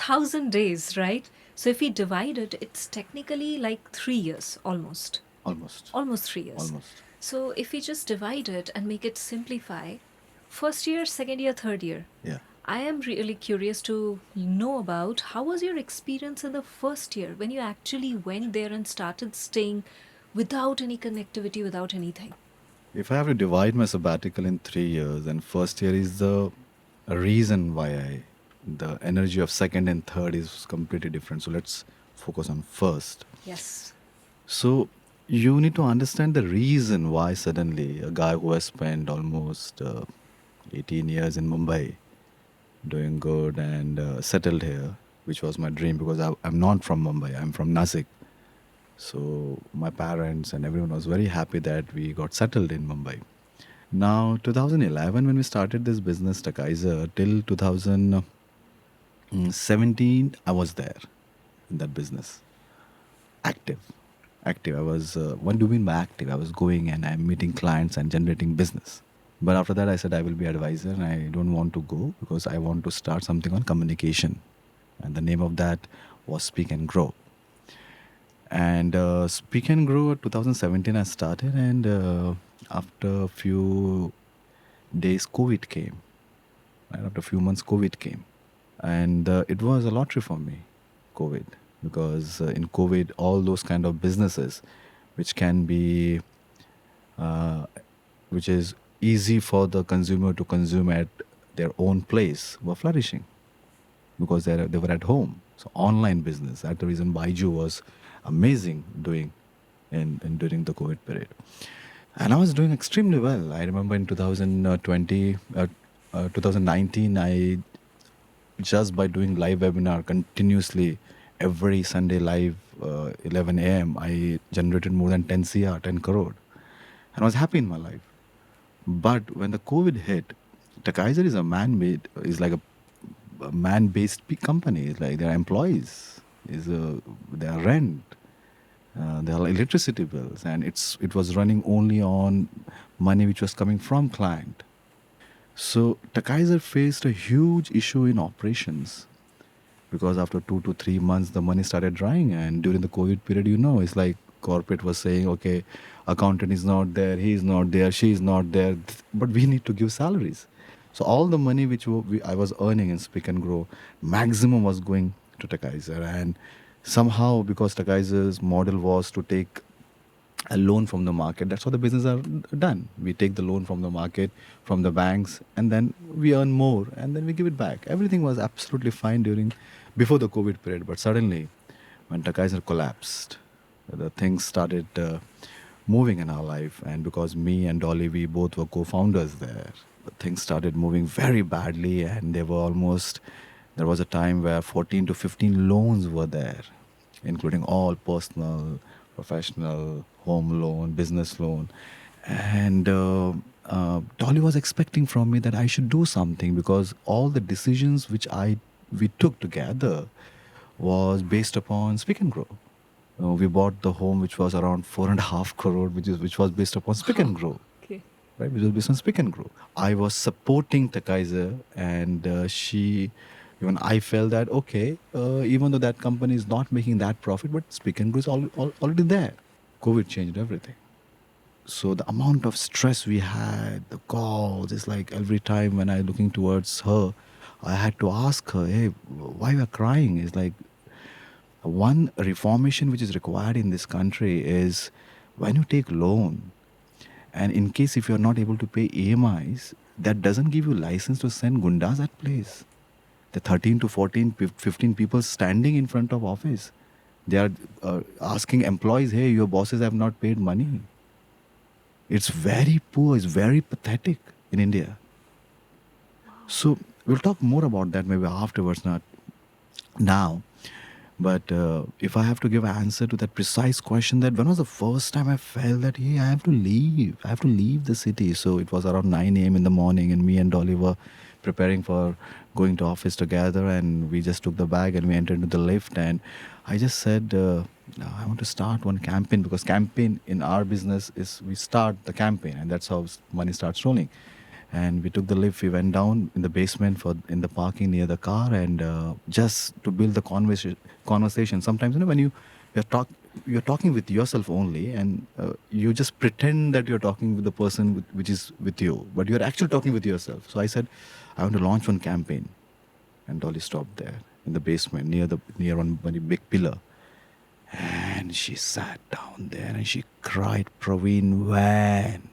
1,000 days, right? So if we divide it, it's technically like 3 years almost. Almost. Almost 3 years. Almost. So if we just divide it and make it simplify, first year, second year, third year. Yeah. I am really curious to know about how was your experience in the first year when you actually went there and started staying without any connectivity, without anything. If I have to divide my sabbatical in 3 years, and first year is the reason why the energy of second and third is completely different. So let's focus on first. Yes. So you need to understand the reason why suddenly a guy who has spent almost 18 years in Mumbai doing good and settled here, which was my dream because I'm not from Mumbai, I'm from Nasik. So my parents and everyone was very happy that we got settled in Mumbai. Now, 2011, when we started this business, Takaiser, till 2017, I was there in that business. Active. Active. I was, what do you mean by active? I was going and I'm meeting clients and generating business. But after that, I said I will be advisor and I don't want to go because I want to start something on communication. And the name of that was Speak and Grow. And Speak and Grow 2017 I started, and after a few days COVID came. Right after a few months COVID came, and it was a lottery for me, COVID, because in COVID all those kind of businesses, which can be, which is easy for the consumer to consume at their own place, were flourishing because they were at home. So online business. That's the reason Baiju was amazing doing in during the COVID period. And I was doing extremely well. I remember in 2019, I just by doing live webinar continuously every Sunday live 11 a.m. I generated more than 10 CR, 10 crore, and I was happy in my life. But when the COVID hit, Takaiser is a man-made, is like a man-based company. It's like their employees is their rent, their electricity bills, and it was running only on money which was coming from client. So Takaiser faced a huge issue in operations because after 2 to 3 months the money started drying, and during the COVID period, it's like corporate was saying, okay, accountant is not there, he is not there, she is not there, but we need to give salaries. So all the money which I was earning in Speak and Grow, maximum was going to Takaiser. And somehow, because Takaiser's model was to take a loan from the market, that's how the business are done. We take the loan from the market, from the banks, and then we earn more, and then we give it back. Everything was absolutely fine before the COVID period, but suddenly, when Takaiser collapsed, the things started moving in our life, and because me and Dolly, we both were co-founders there, things started moving very badly, and there was a time where 14 to 15 loans were there, including all personal, professional, home loan, business loan. And Dolly was expecting from me that I should do something because all the decisions which we took together was based upon Speak and Grow. We bought the home which was around 4.5 crore, which was based upon Speak and Grow, Okay. right? Which was based on Speak and Grow. I was supporting Takaiser, and even I felt that okay, even though that company is not making that profit, but Speak and Grow is already there. COVID changed everything. So the amount of stress we had, the calls, it's like every time when I looking towards her, I had to ask her, hey, why you are crying? It's like one reformation which is required in this country is when you take loan, and in case if you're not able to pay EMIs, that doesn't give you license to send gundas at place. The 13 to 14, 15 people standing in front of office. They are asking employees, hey, your bosses have not paid money. It's very poor, it's very pathetic in India. So we'll talk more about that maybe afterwards, not now. But if I have to give an answer to that precise question, that when was the first time I felt that, hey, I have to leave the city. So it was around 9 a.m. in the morning, and me and Dolly were preparing for going to office together, and we just took the bag and we entered into the lift, and I just said, I want to start one campaign, because campaign in our business is we start the campaign and that's how money starts rolling. And we took the lift. We went down in the basement in the parking near the car, and just to build the conversation. Sometimes, when you're talk you're talking with yourself only, and you just pretend that you're talking with the person which is with you, but you're actually talking with yourself. So I said, I want to launch one campaign, and Dolly stopped there in the basement near one very big pillar, and she sat down there and she cried, Praveen, when?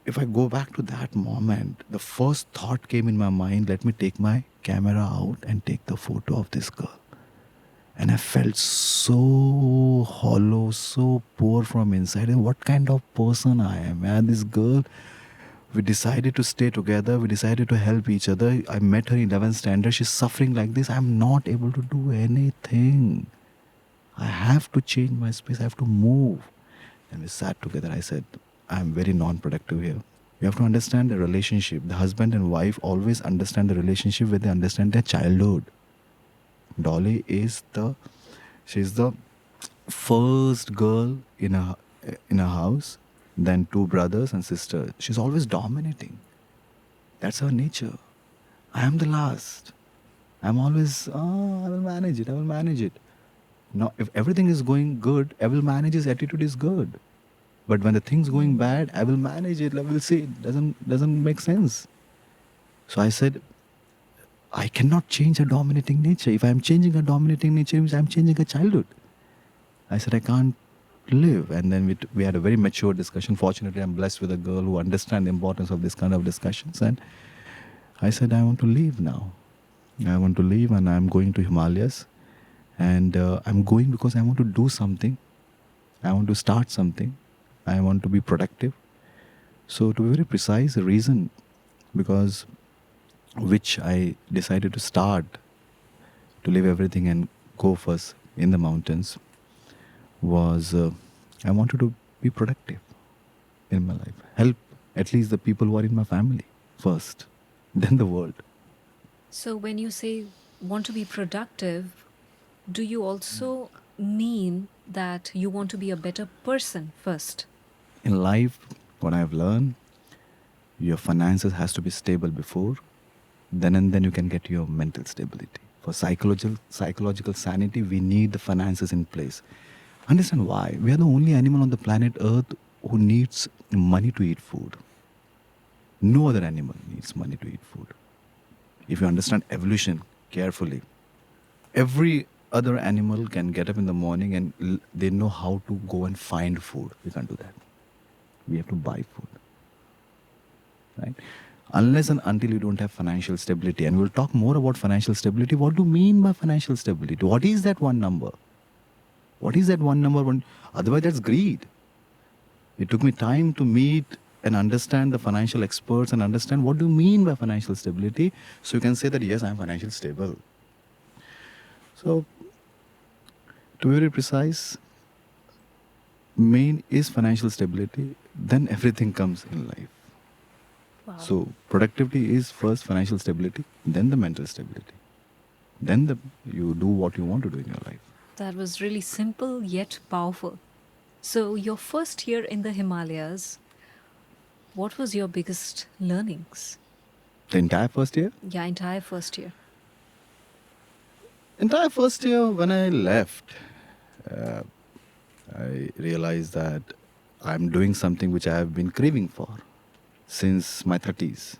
If I go back to that moment, the first thought came in my mind, let me take my camera out and take the photo of this girl. And I felt so hollow, so poor from inside. And what kind of person I am? And this girl, we decided to stay together. We decided to help each other. I met her in 11th standard. She's suffering like this. I'm not able to do anything. I have to change my space. I have to move. And we sat together. I said, I'm very non-productive here. You have to understand the relationship. The husband and wife always understand the relationship when they understand their childhood. Dolly she's the first girl in a house, then two brothers and sister. She's always dominating. That's her nature. I am the last. I'm always, I will manage it. I will manage it. Now, if everything is going good, I will manage. His attitude is good. But when the thing's going bad, I will manage it. I will see. It doesn't make sense. So I said, I cannot change her dominating nature. If I'm changing her dominating nature, it means I'm changing her childhood. I said, I can't live. And then we had a very mature discussion. Fortunately, I'm blessed with a girl who understands the importance of this kind of discussions. And I said, I want to leave now. I want to leave, and I'm going to Himalayas. And I'm going because I want to do something. I want to start something. I want to be productive. So to be very precise, the reason because which I decided to start to leave everything and go first in the mountains was I wanted to be productive in my life. Help at least the people who are in my family first, then the world. So when you say want to be productive, do you also mean that you want to be a better person first? In life, what I've learned, your finances has to be stable before, then and then you can get your mental stability. For psychological sanity, we need the finances in place. Understand why? We are the only animal on the planet Earth who needs money to eat food. No other animal needs money to eat food. If you understand evolution carefully, every other animal can get up in the morning and they know how to go and find food. We can't do that. We have to buy food. Right? Unless and until you don't have financial stability, and we'll talk more about financial stability. What do you mean by financial stability? What is that one number? What is that one number? Otherwise, that's greed. It took me time to meet and understand the financial experts and understand what do you mean by financial stability. So you can say that, yes, I'm financially stable. So, to be very precise, main is financial stability, then everything comes in life. Wow. So productivity is first financial stability, then the mental stability. Then you do what you want to do in your life. That was really simple yet powerful. So your first year in the Himalayas, what was your biggest learnings? The entire first year? Yeah, entire first year. Entire first year, when I left, I realized that I'm doing something which I have been craving for since my 30s.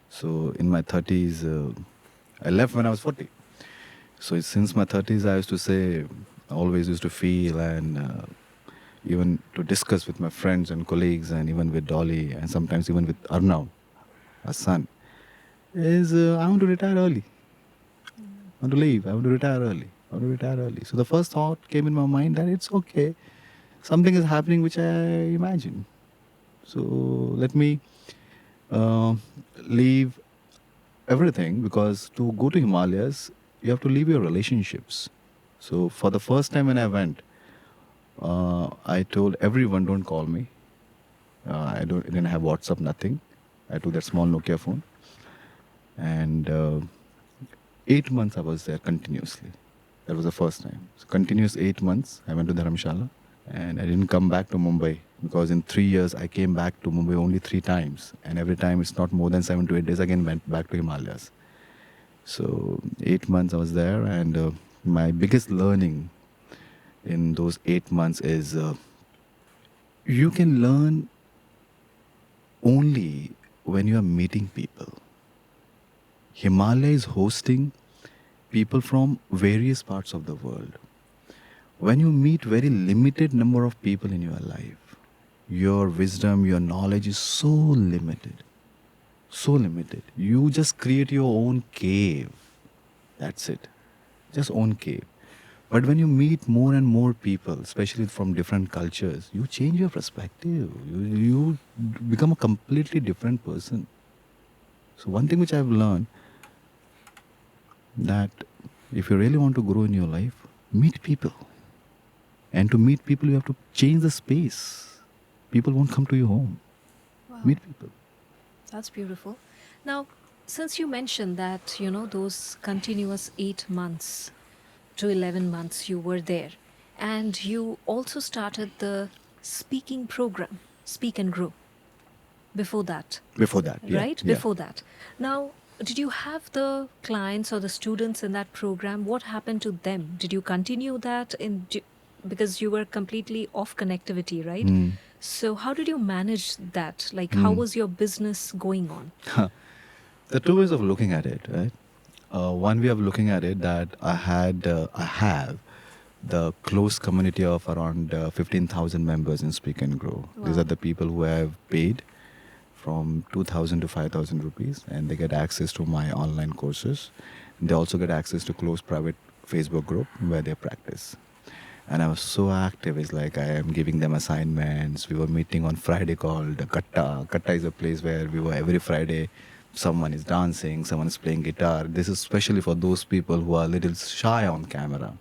So in my 30s, I left when I was 40. So since my 30s, I used to say, I always used to feel and even to discuss with my friends and colleagues and even with Dolly and sometimes even with Arnav, our son, is I want to retire early. I want to leave. I want to retire early. I want to retire early. So the first thought came in my mind that it's okay. Something is happening which I imagine. So let me leave everything, because to go to Himalayas, you have to leave your relationships. So for the first time when I went, I told everyone, don't call me. I didn't have WhatsApp, nothing. I took that small Nokia phone. And 8 months I was there continuously. That was the first time. So continuous 8 months, I went to Dharamshala. and I didn't come back to Mumbai because in 3 years I came back to Mumbai only 3 times, and every time it's not more than 7 to 8 days. Again, went back to Himalayas. So 8 months I was there, and my biggest learning in those 8 months is you can learn only when you are meeting people. Himalaya is hosting people from various parts of the world. When you meet very limited number of people in your life, your wisdom, your knowledge is so limited. So limited. You just create your own cave. That's it. Just own cave. But when you meet more and more people, especially from different cultures, you change your perspective. You become a completely different person. So one thing which I've learned, that if you really want to grow in your life, meet people. And to meet people, you have to change the space. People won't come to your home. Wow. Meet people. That's beautiful. Now, since you mentioned that, those continuous 8 months to 11 months you were there, and you also started the speaking program, Speak and Grow, before that, Before that, yeah, right? yeah. Before that. Now, did you have the clients or the students in that program? What happened to them? Did you continue that because you were completely off connectivity, right? Hmm. So how did you manage that? Like, how was your business going on? There are two ways of looking at it, right? One way of looking at it, that I have the close community of around 15,000 members in Speak and Grow. These Wow. are the people who have paid from 2,000 to 5,000 rupees, and they get access to my online courses. They also get access to close private Facebook group where they practice. And I was so active. It's like I am giving them assignments. We were meeting on Friday called Katta. Katta is a place where we were every Friday. Someone is dancing, someone is playing guitar. This is especially for those people who are a little shy on camera.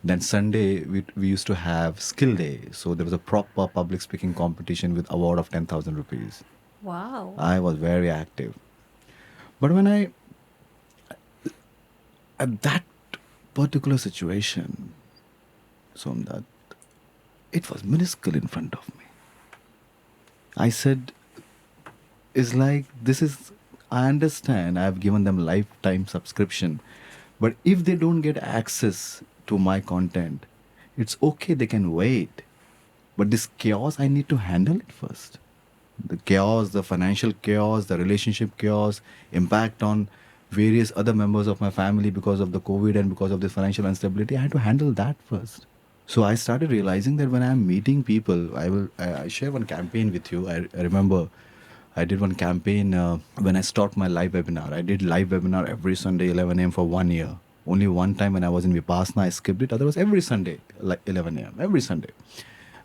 Then Sunday, we used to have skill day. So there was a proper public speaking competition with award of 10,000 rupees. Wow. I was very active. But at that particular situation, Somdat, it was minuscule in front of me. I said, it's like, I understand I've given them lifetime subscription, but if they don't get access to my content, it's okay, they can wait. But this chaos, I need to handle it first. The chaos, the financial chaos, the relationship chaos, impact on various other members of my family because of the COVID and because of this financial instability, I had to handle that first. So I started realizing that when I'm meeting people, I share one campaign with you. I remember I did one campaign when I stopped my live webinar. I did live webinar every Sunday 11 a.m. for 1 year. Only one time when I was in Vipassana, I skipped it. Otherwise, every Sunday, like 11 a.m. every Sunday,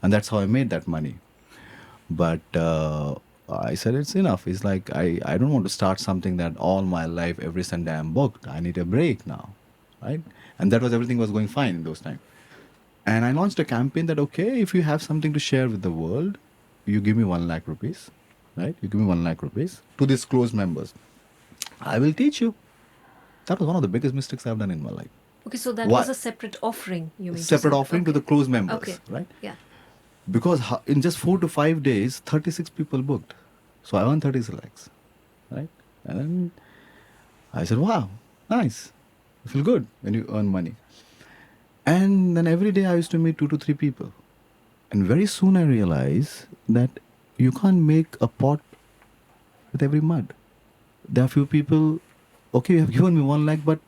and that's how I made that money. But I said it's enough. It's like I don't want to start something that all my life every Sunday I'm booked. I need a break now, right? And that was everything was going fine in those times. And I launched a campaign that, okay, if you have something to share with the world, you give me 1 lakh rupees, right? You give me 1 lakh rupees to these close members. I will teach you. That was one of the biggest mistakes I've done in my life. Okay, so that Why? was a separate offering, you mean to Separate say? offering to Okay. the close members, Okay. right? Yeah. Because in just 4 to 5 days, 36 people booked. So I earned 36 lakhs, right? And then I said, wow, nice. You feel good when you earn money. And then every day I used to meet 2 to 3 people. And very soon I realized that you can't make a pot with every mud. There are few people, okay, you have given me 1 lakh, but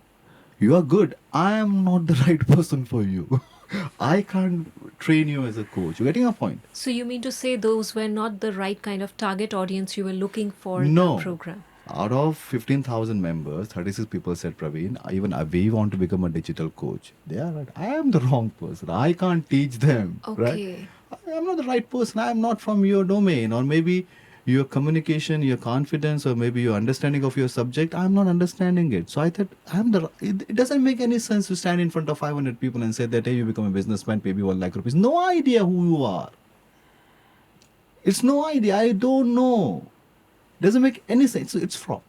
you are good. I am not the right person for you. I can't train you as a coach. You're getting a point? So you mean to say those were not the right kind of target audience you were looking for No. the program? Out of 15,000 members, 36 people said, Praveen, even we want to become a digital coach. They are right. I am the wrong person. I can't teach them. Right? Okay. I am not the right person. I am not from your domain. Or maybe your communication, your confidence, or maybe your understanding of your subject, I am not understanding it. So I thought, it doesn't make any sense to stand in front of 500 people and say that, hey, you become a businessman, pay me 1 lakh rupees. No idea who you are. It's no idea. I don't know. Doesn't make any sense. It's fraud.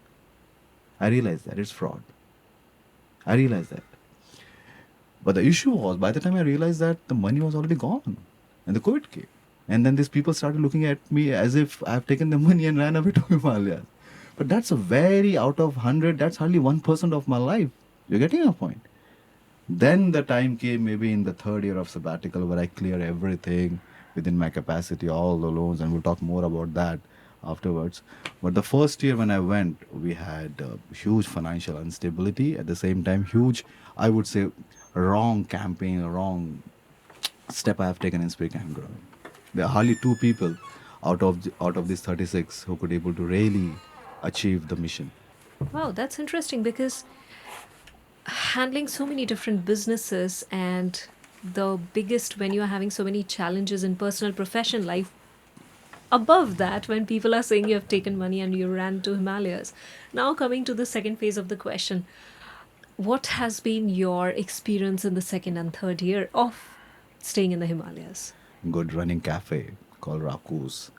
I realize that. It's fraud. I realized that. But the issue was, by the time I realized that, the money was already gone. And the COVID came. And then these people started looking at me as if I've taken the money and ran away to Himalayas. But that's a very out of 100, that's hardly 1% of my life. You're getting a point. Then the time came maybe in the third year of sabbatical where I cleared everything within my capacity, all the loans, and we'll talk more about that afterwards. But the first year when I went, we had huge financial instability. At the same time, huge, I would say, wrong campaign, a wrong step I have taken in Speak and Grow. There are hardly two people out of these 36 who could able to really achieve the mission. Wow, that's interesting because handling so many different businesses and the biggest when you are having so many challenges in personal profession life, above that when people are saying you have taken money and you ran to Himalayas. Now coming to the second phase of the question, what has been your experience in the second and third year of staying in the Himalayas? Good running cafe called Rakus.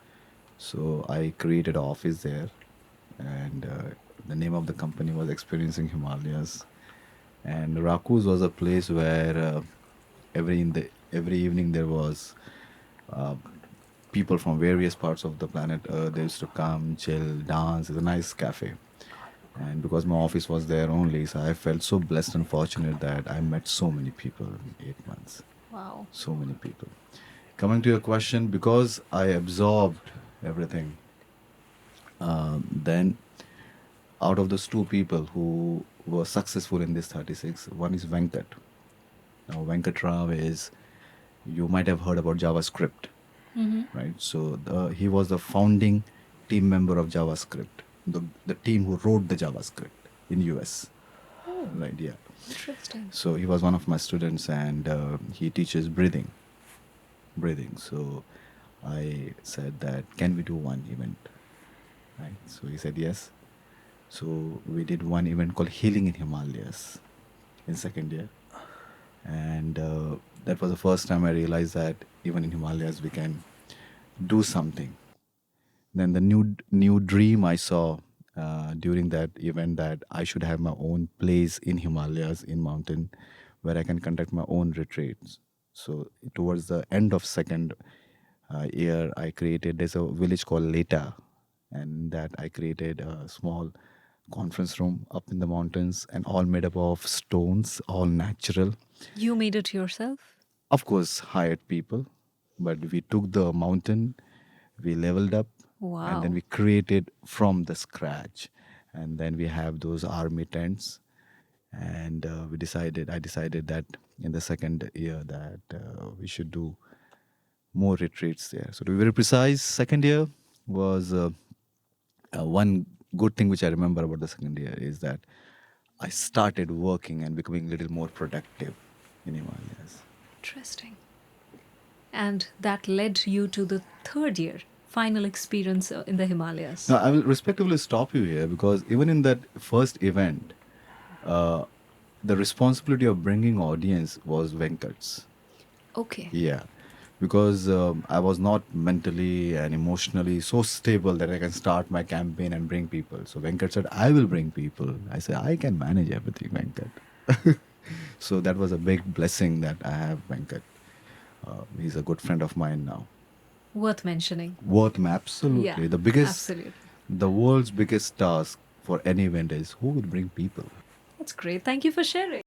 So I created an office there, and the name of the company was Experiencing Himalayas. And Rakus was a place where every evening there was uh, people from various parts of the planet. They used to come, chill, dance. It's a nice cafe. And because my office was there only, so I felt so blessed and fortunate that I met so many people in 8 months. Wow. So many people. Coming to your question, because I absorbed everything, then out of those two people who were successful in this 36, one is Venkat. Now, Venkat Rao is, you might have heard about JavaScript, right? So he was the founding team member of JavaScript, the team who wrote the JavaScript in US, Oh, right? Yeah. interesting. So he was one of my students, and he teaches breathing. So I said that, can we do one event? Right. So he said yes. So we did one event called Healing in Himalayas in second year, and that was the first time I realized that even in Himalayas we can do something. Then the new dream I saw during that event, that I should have my own place in Himalayas, in mountain, where I can conduct my own retreats. So towards the end of second year, I created, there's a village called Leta, and that I created a small conference room up in the mountains, and all made up of stones, all natural. You made it yourself? Of course, hired people, but we took the mountain, we leveled up, and then Wow. we created from the scratch. And then we have those army tents, and I decided that in the second year that we should do more retreats there. So to be very precise, second year was one good thing which I remember about the second year is that I started working and becoming a little more productive in Himalayas. Interesting. And that led you to the third year, final experience in the Himalayas. Now, I will respectively stop you here because even in that first event, uh, the responsibility of bringing audience was Venkat's. Okay. Yeah, because I was not mentally and emotionally so stable that I can start my campaign and bring people. So Venkat said, I will bring people. I said, I can manage everything, Venkat. So that was a big blessing that I have Venkat. He's a good friend of mine now. Worth mentioning. Worth, absolutely. Yeah, The biggest, absolutely. the world's biggest task for any event is who will bring people. That's great. Thank you for sharing.